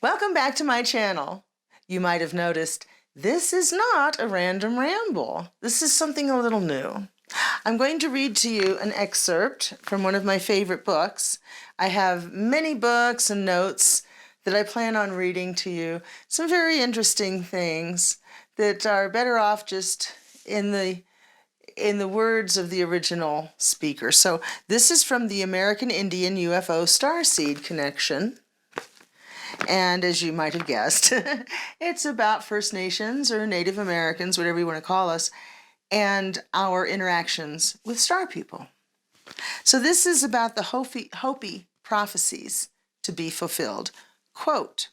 Welcome back to my channel. You might have noticed this is not a random ramble. This is something a little new. I'm going to read to you an excerpt from one of my favorite books. I have many books and notes that I plan on reading to you. Some very interesting things that are better off just in the words of the original speaker. So this is from the American Indian UFO Starseed Connection. And as you might have guessed, it's about First Nations or Native Americans, whatever you want to call us, and our interactions with star people. So this is about the Hopi prophecies to be fulfilled. Quote,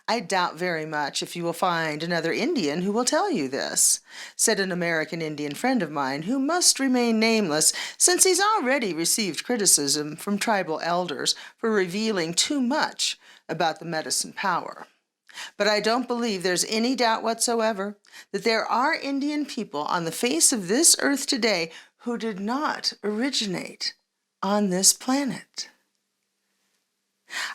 "I doubt very much if you will find another Indian who will tell you this," said an American Indian friend of mine who must remain nameless since he's already received criticism from tribal elders for revealing too much about the medicine power. But I don't believe there's any doubt whatsoever that there are Indian people on the face of this earth today who did not originate on this planet.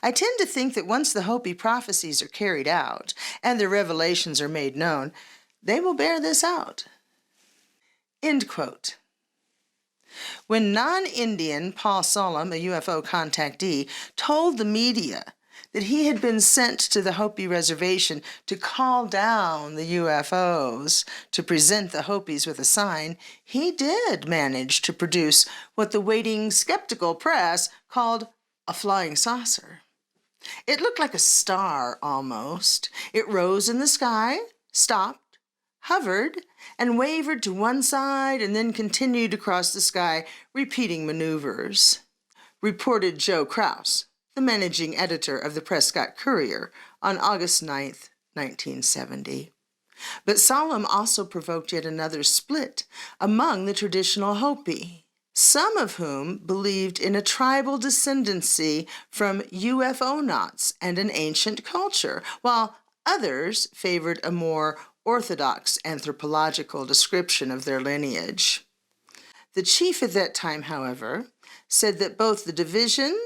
I tend to think that once the Hopi prophecies are carried out and their revelations are made known, they will bear this out." End quote. When non-Indian Paul Solom, a UFO contactee, told the media that he had been sent to the Hopi reservation to call down the UFOs to present the Hopis with a sign, he did manage to produce what the waiting skeptical press called a flying saucer. It looked like a star almost. It rose in the sky, stopped, hovered, and wavered to one side and then continued across the sky, repeating maneuvers, reported Joe Kraus, the managing editor of the Prescott Courier, on August 9th, 1970. But Solom also provoked yet another split among the traditional Hopi, some of whom believed in a tribal descendancy from UFOnauts and an ancient culture, while others favored a more orthodox anthropological description of their lineage. The chief at that time, however, said that both the division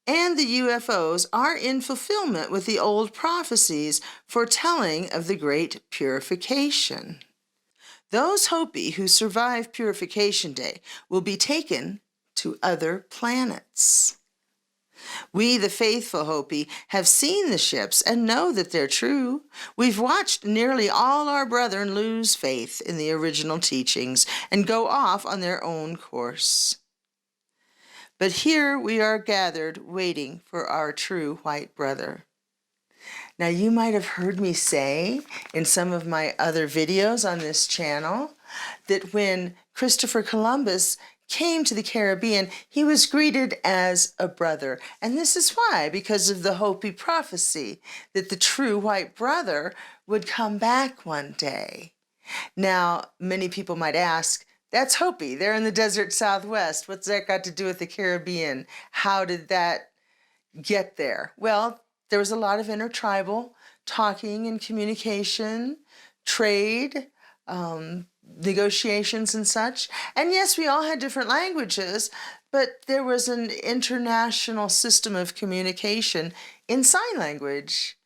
and the UFOs are in fulfillment with the old prophecies foretelling of the Great Purification. Those Hopi who survive Purification Day will be taken to other planets. We, the faithful Hopi, have seen the ships and know that they're true. We've watched nearly all our brethren lose faith in the original teachings and go off on their own course. But here we are gathered waiting for our true white brother. Now you might have heard me say in some of my other videos on this channel that when Christopher Columbus came to the Caribbean, he was greeted as a brother. And this is why, because of the Hopi prophecy that the true white brother would come back one day. Now, many people might ask, that's Hopi. They're in the desert Southwest. What's that got to do with the Caribbean? How did that get there? Well, there was a lot of intertribal talking and communication, trade, negotiations and such. And yes, we all had different languages, but there was an international system of communication in sign language.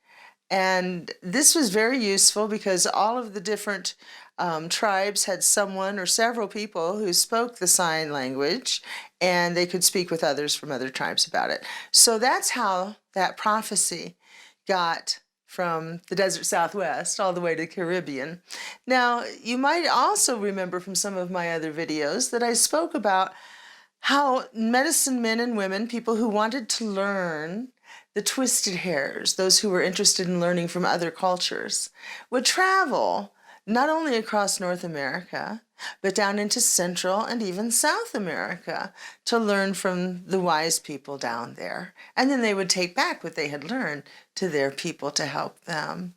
And this was very useful because all of the different tribes had someone or several people who spoke the sign language, and they could speak with others from other tribes about it. So that's how that prophecy got from the desert Southwest all the way to the Caribbean. Now, you might also remember from some of my other videos that I spoke about how medicine men and women, people who wanted to learn the twisted hairs, those who were interested in learning from other cultures, would travel not only across North America, but down into Central and even South America to learn from the wise people down there. And then they would take back what they had learned to their people to help them.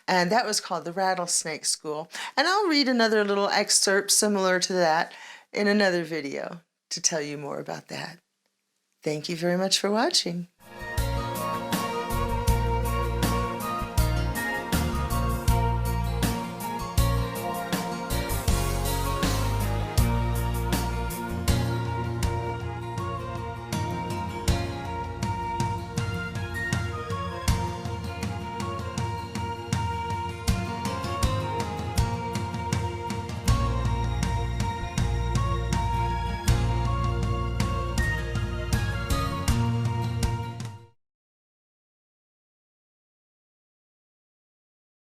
And that was called the Rattlesnake School. And I'll read another little excerpt similar to that in another video to tell you more about that. Thank you very much for watching.